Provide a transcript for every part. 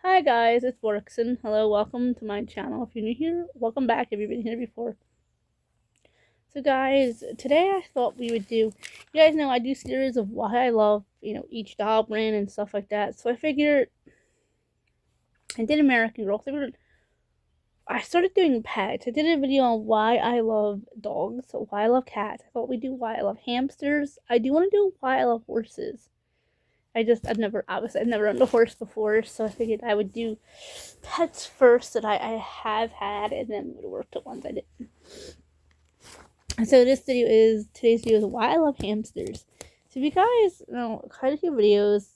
Hi guys, it's Workson. Hello, welcome to my channel. If you're new here, welcome back if you've been here before. So guys, today I thought we would do, you guys know I do series of why I love, each dog brand and stuff like that. So I figured, I did American Girl. I started doing pets. I did a video on why I love dogs, so why I love cats. I thought we'd do why I love hamsters. I do want to do why I love horses. I've never owned a horse before, so I figured I would do pets first that I have had, and then would work to ones I didn't. So today's video is why I love hamsters. So if you guys know, quite a few videos,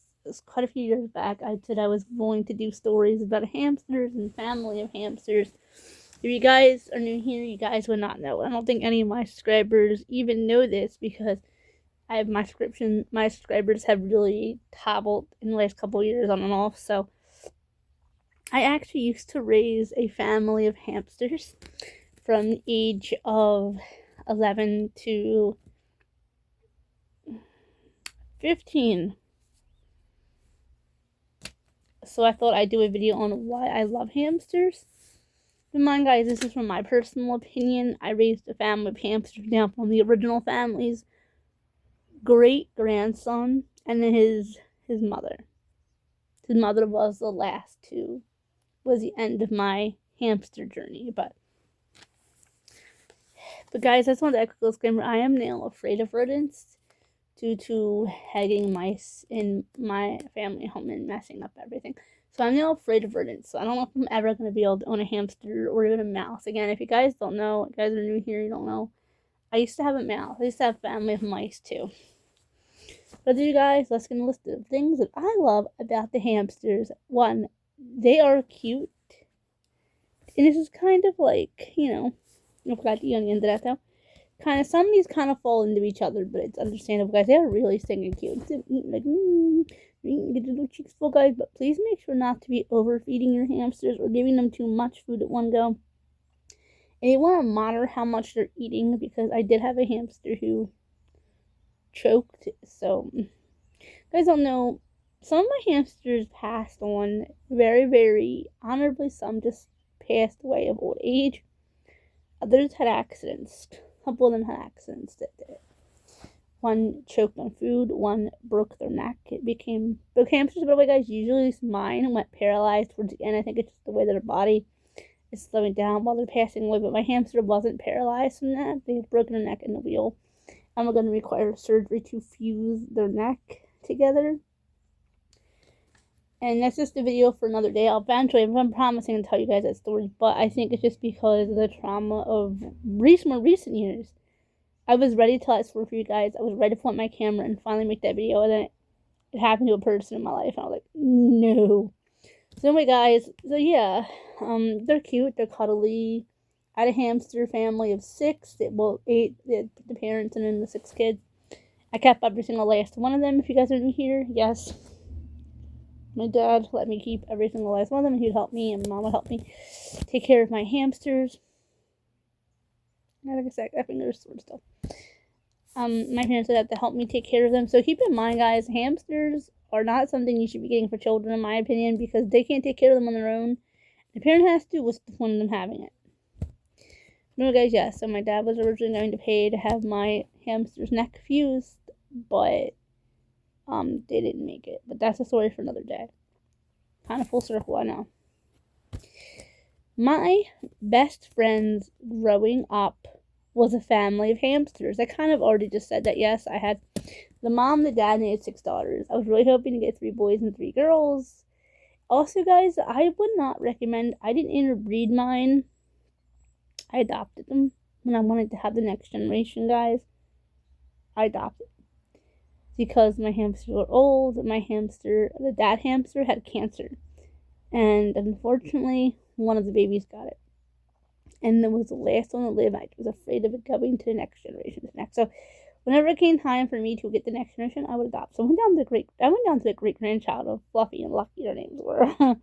quite a few years back, I said I was going to do stories about hamsters and family of hamsters. If you guys are new here, you guys would not know. I don't think any of my subscribers even know this because I have my subscribers have really toppled in the last couple of years on and off. So I actually used to raise a family of hamsters from the age of 11 to 15. So I thought I'd do a video on why I love hamsters. Keep in mind, guys, this is from my personal opinion. I raised a family of hamsters down from the original family's great grandson and then his mother. His mother was the end of my hamster journey. But guys, I just wanted to quick disclaimer. I am now afraid of rodents due to having mice in my family home and messing up everything. So I'm now afraid of rodents. So I don't know if I'm ever going to be able to own a hamster or even a mouse. Again, if you guys don't know, you guys are new here, you don't know, I used to have a mouse. I used to have a family of mice too. But you guys, let's get a list of things that I love about the hamsters. One, they are cute. And this is kind of like, I forgot the onion to that though. Some of these kind of fall into each other, but it's understandable, guys. They are really stinking cute. Like, get your little cheeks full, guys. But please make sure not to be overfeeding your hamsters or giving them too much food at one go. And you want to monitor how much they're eating because I did have a hamster who choked. So, guys don't know, some of my hamsters passed on very, very honorably. Some just passed away of old age. Others had accidents. A couple of them had accidents that did it. One choked on food. One broke their neck. Both hamsters, by the way, guys. Usually, mine went paralyzed towards the end. I think it's just the way that their body is slowing down while they're passing away. But my hamster wasn't paralyzed from that. They had broken their neck in the wheel. I'm going to require surgery to fuse their neck together. And that's just a video for another day. I'm promising to tell you guys that story, but I think it's just because of the trauma of more recent years. I was ready to tell that story for you guys. I was ready to point my camera and finally make that video, and then it happened to a person in my life, and I was like, no. So anyway, guys, they're cute, they're cuddly. I had a hamster family of 6, eight, the parents and then the 6 kids. I kept every single last one of them. If you guys are new here, yes. My dad let me keep every single last one of them, and he'd help me, and mom would help me take care of my hamsters. Like I said, I think there's sort of stuff. My parents would have to help me take care of them. So keep in mind, guys, hamsters are not something you should be getting for children, in my opinion, because they can't take care of them on their own. The parent has to. What's the point of them having it? No, guys, yes. So my dad was originally going to pay to have my hamster's neck fused, but they didn't make it. But that's a story for another day. Kind of full circle, I know. My best friends growing up was a family of hamsters. I kind of already just said that. Yes, I had the mom, the dad, and they had 6 daughters. I was really hoping to get 3 boys and 3 girls. Also, guys, I would not recommend, I didn't interbreed mine. I adopted them when I wanted to have the next generation, guys. I adopted because my hamsters were old. The dad hamster had cancer. And unfortunately, one of the babies got it. And it was the last one to live. I was afraid of it going to the next generation. So whenever it came time for me to get the next generation, I would adopt. So I went down to the great grandchild of Fluffy and Lucky, their names were.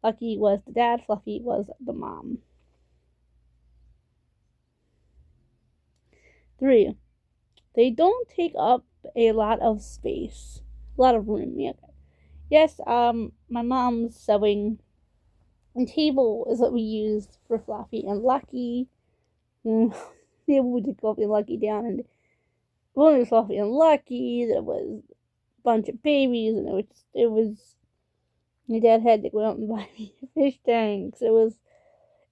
Lucky was the dad, Fluffy was the mom. 3. They don't take up a lot of space, a lot of room. Yeah, Yes, my mom's sewing table is what we used for Fluffy and Lucky. Yeah, we took Fluffy and Lucky down, and when it was Fluffy and Lucky, there was a bunch of babies, and it was my dad had to go out and buy me fish tanks. It was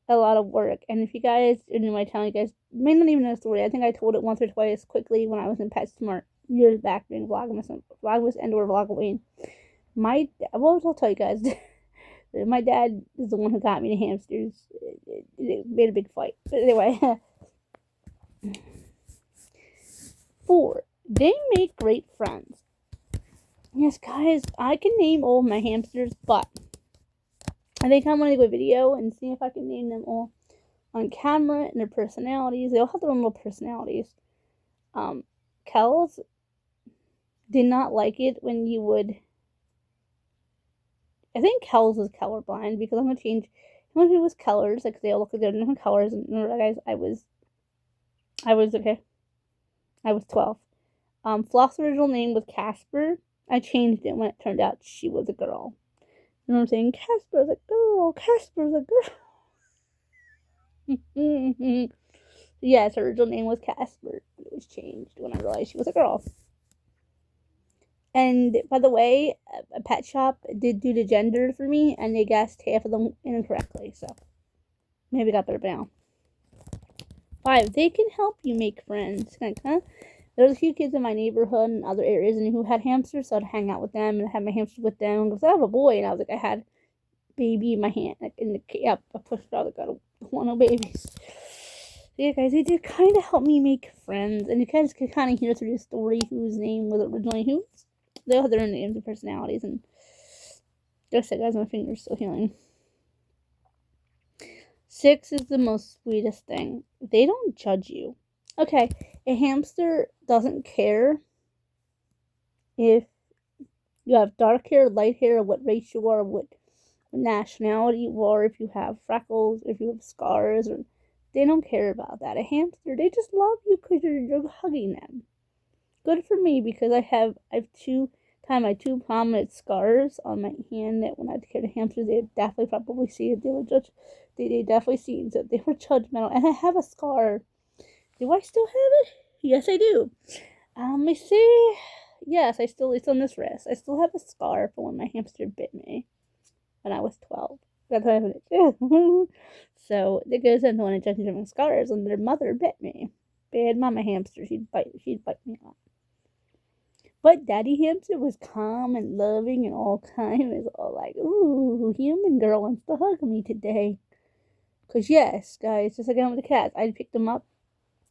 a lot of work. And if you guys are new to my channel, you guys may not even know the story. I think I told it once or twice quickly when I was in PetSmart years back during Vlogmas and or Vlogoween. I'll tell you guys. My dad is the one who got me the hamsters. It made a big fight. But anyway. 4. They make great friends. Yes, guys, I can name all my hamsters, but I think I'm going to do a video and see if I can name them all on camera and their personalities. They all have their own little personalities. Kells did not like it when you would. I think Kells is colorblind because I'm going to change. When it was colors, like they all look like they're different colors. And remember, guys, I was okay. I was 12. Fluff's original name was Casper. I changed it when it turned out she was a girl. You know what I'm saying? Casper's a girl. Casper's a girl. Yes, her original name was Casper. It was changed when I realized she was a girl. And by the way, a pet shop did do the gender for me, and they guessed half of them incorrectly. So maybe got better now. 5. They can help you make friends. There was a few kids in my neighborhood and other areas and who had hamsters, so I'd hang out with them and have my hamsters with them. Because I have a boy, and I was like, I had baby in my hand, like in the I pushed it out. I got one of babies. So yeah, guys, they did kind of help me make friends, and you guys could kind of hear through the story whose name was originally who. They all have their own names and personalities, and just like guys, my finger's still healing. 6 is the most sweetest thing. They don't judge you. Okay, a hamster doesn't care if you have dark hair, light hair, what race you are, what nationality you are, if you have freckles, if you have scars, or they don't care about that. A hamster, they just love you because you're hugging them. Good for me because I have two prominent scars on my hand that when I cared a hamster, they definitely probably see it. They were they definitely see it. So they were judgmental. And I have a scar. Do I still have it? Yes, I do. Let me see. Yes, it's on this wrist. I still have a scar from when my hamster bit me when I was 12. That's what I have. So it goes into one of judging scars, and their mother bit me. Bad mama hamster. She'd bite me off. But Daddy Hamster was calm and loving and all kind. It was all like, ooh, human girl wants to hug me today. Because yes, guys, just like I went with the cats, I'd pick them up,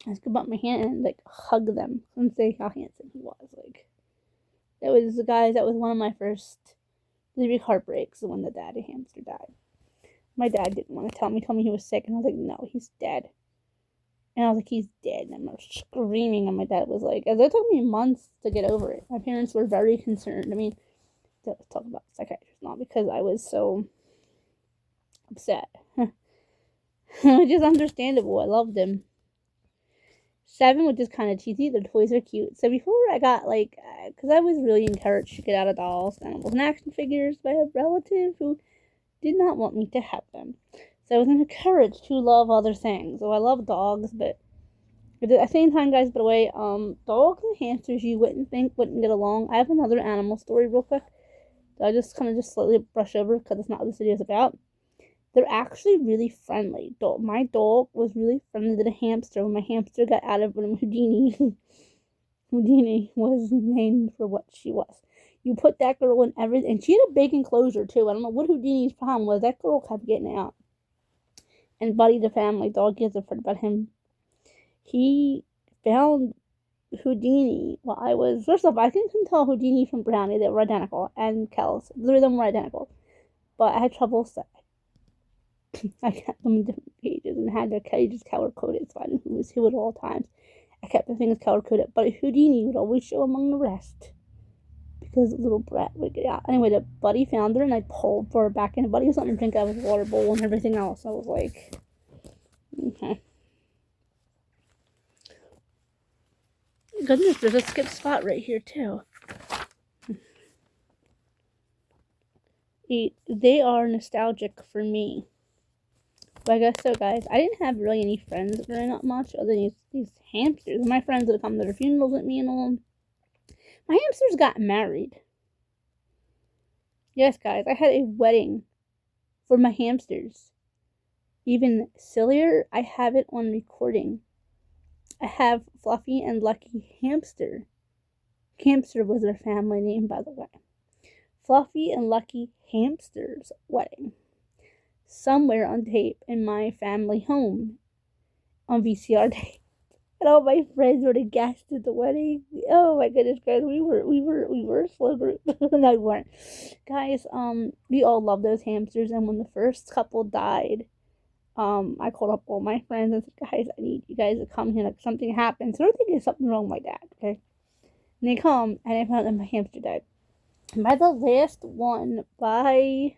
I'd scoop up my hand and like hug them and say how handsome he was. Like, that was one of my first really big heartbreaks when the Daddy Hamster died. My dad didn't want to tell me he was sick, and I was like, no, he's dead. And I was like, he's dead. And I was screaming. And my dad was like, it took me months to get over it. My parents were very concerned. I mean, let's talk about psychiatrists, not because I was so upset. Which is understandable. I loved him. 7, which is kind of cheesy. The toys are cute. So before I got, because I was really encouraged to get out of dolls, animals, and action figures by a relative who did not want me to have them. So I was encouraged to love other things. So I love dogs, but at the same time, guys, by the way, dogs and hamsters you wouldn't think wouldn't get along. I have another animal story real quick that I just slightly brush over because it's not what this video is about. They're actually really friendly. My dog was really friendly to the hamster when my hamster got out of room. Houdini. Houdini was named for what she was. You put that girl in everything, and she had a big enclosure too. I don't know what Houdini's problem was. That girl kept getting out. And Buddy the family dog, gives a friend about him. He found Houdini while I was. First off, I couldn't tell Houdini from Brownie. They were identical. And Kells. The three of them were identical. But I had trouble. I kept them in different cages and had their cages color coded so I knew who was who at all times. I kept the things color coded. But Houdini would always show among the rest. Because the little brat would get out. Anyway, the Buddy found her and I pulled for her back in. Buddy was letting her drink out of his water bowl and everything else. I was like, okay. Goodness, there's a skip spot right here too. they are nostalgic for me. But I guess so, guys. I didn't have really any friends growing up much other than these hamsters. My friends would come to their funerals with me and all. My hamsters got married. Yes, guys, I had a wedding for my hamsters. Even sillier, I have it on recording. I have Fluffy and Lucky Hamster. Hamster was their family name, by the way. Fluffy and Lucky Hamster's wedding. Somewhere on tape in my family home on VCR tape. And all my friends were guests at the wedding. Oh my goodness, guys, we were a slow group. No, we weren't. Guys, we all love those hamsters, and when the first couple died, I called up all my friends and said, guys, I need you guys to come here, like something happened. So they're thinking something wrong with my dad, okay? And they come, and I found that my hamster died. And by the last one, by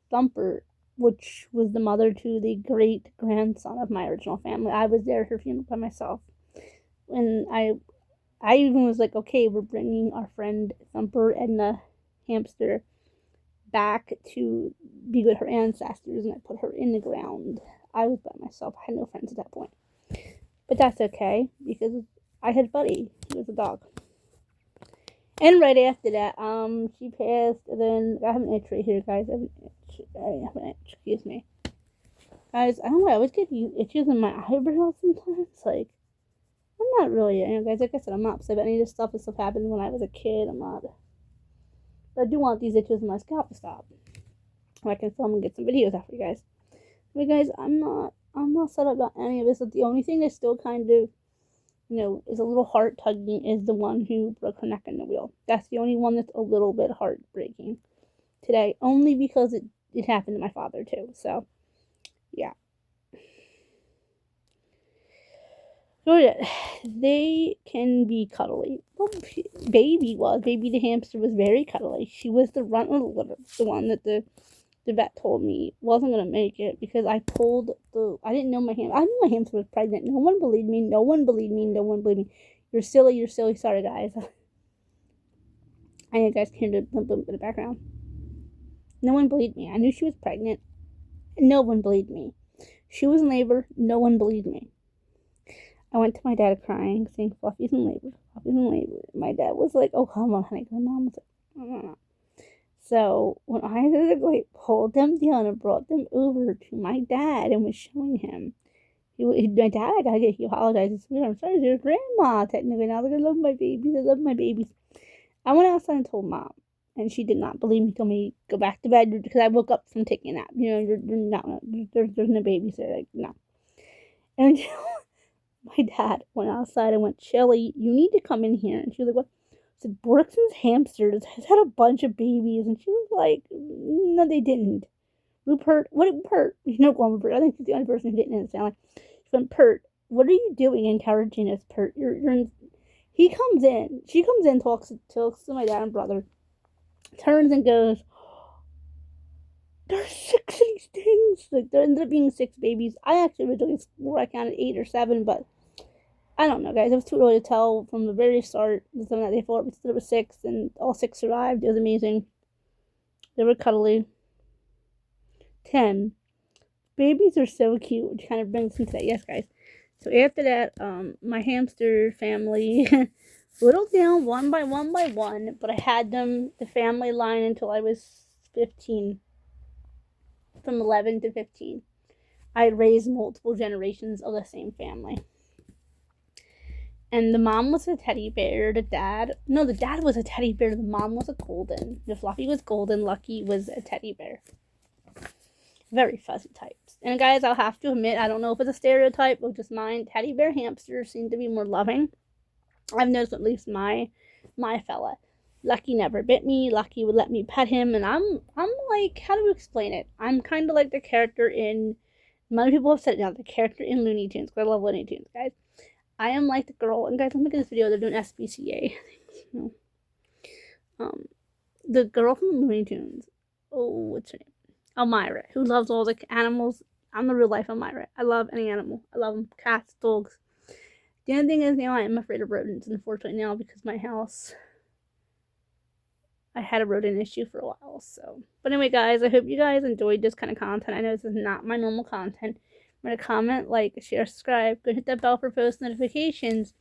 Thumper, which was the mother to the great grandson of my original family, I was there at her funeral by myself. And I even was like, okay, we're bringing our friend Thumper and the hamster back to be with her ancestors, and I put her in the ground. I was by myself. I had no friends at that point. But that's okay, because I had Buddy. He was a dog. And right after that, she passed, and then I have an itch right here, guys. I have an itch. Excuse me. Guys, I don't know, I always get itches in my eyebrows sometimes. Like, I'm not really, guys, like I said, I'm not upset about any of this stuff. This stuff happened when I was a kid. I'm not. But I do want these itches in my scalp to stop. I can film and get some videos out for you guys. But guys, I'm not set up about any of this. The only thing that's still kind of, is a little heart tugging is the one who broke her neck in the wheel. That's the only one that's a little bit heartbreaking today, only because it happened to my father too. So, yeah. So they can be cuddly. Well, Baby the hamster was very cuddly. She was the runt of the litter, the one that the vet told me wasn't going to make it because I didn't know I knew my hamster was pregnant. No one believed me. You're silly. Sorry, guys. I know you guys can hear the background. No one believed me. I knew she was pregnant. No one believed me. She was in labor. No one believed me. I went to my dad crying, saying, Fluffy's in labor. My dad was like, oh, come on, honey. My mom was like, no. So when I physically pulled them down and brought them over to my dad and was showing him, my dad, he apologized. He said, I'm sorry, your grandma, technically. Now I love my babies. I went outside and told Mom, and she did not believe me. Told me to go back to bed because I woke up from taking a nap. There's no babies there. Like, no. And my dad went outside and went, Shelly, you need to come in here. And she was like, what? I said, Brookson's hamsters has had a bunch of babies. And she was like, no, they didn't. Rupert, Rupert? Rupert. I think she's the only person who didn't understand. Like, she went, Pert, what are you doing encouraging us, Pert? She comes in, talks to my dad and brother, turns and goes, there's 6 of these things. Like, there ended up being 6 babies. I actually originally swore I counted 8 or 7, but I don't know, guys. It was too early to tell from the very start. The time that they thought there were 6, and all 6 survived. It was amazing. They were cuddly. 10. Babies are so cute, which kind of brings me to that. Yes, guys. So after that, my hamster family whittled down one by one, but I had them, the family line, until I was 15. From 11 to 15. I raised multiple generations of the same family. And the mom was a teddy bear. The dad was a teddy bear. The mom was a golden. The Fluffy was golden. Lucky was a teddy bear. Very fuzzy types. And guys, I'll have to admit, I don't know if it's a stereotype or just mine. Teddy bear hamsters seem to be more loving. I've noticed at least my fella. Lucky never bit me. Lucky would let me pet him, and I'm like, how do you explain it? I'm kind of like the character in, many people have said it now, the character in Looney Tunes, because I love Looney Tunes, guys. I am like the girl, and guys, I'm making this video, they're doing SPCA. The girl from Looney Tunes, what's her name? Elmira, who loves all the animals. I'm the real life Elmira. I love any animal. I love them. Cats, dogs. The only thing is now I am afraid of rodents, unfortunately, now because my house I had a rodent issue for a while. So, but anyway, guys, I hope you guys enjoyed this kind of content. I know this is not my normal content. I'm gonna comment, like, share, subscribe, go hit that bell for post notifications.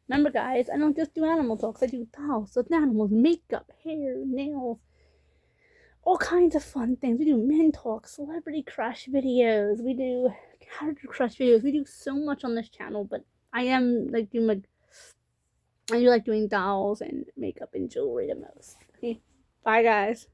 Remember, guys, I don't just do animal talks. I do dolls, stuffed animals, makeup, hair, nails, all kinds of fun things. We do men talk, celebrity crush videos. We do character crush videos. We do so much on this channel. But I am like doing like I do like doing dolls and makeup and jewelry the most. Okay, bye, guys.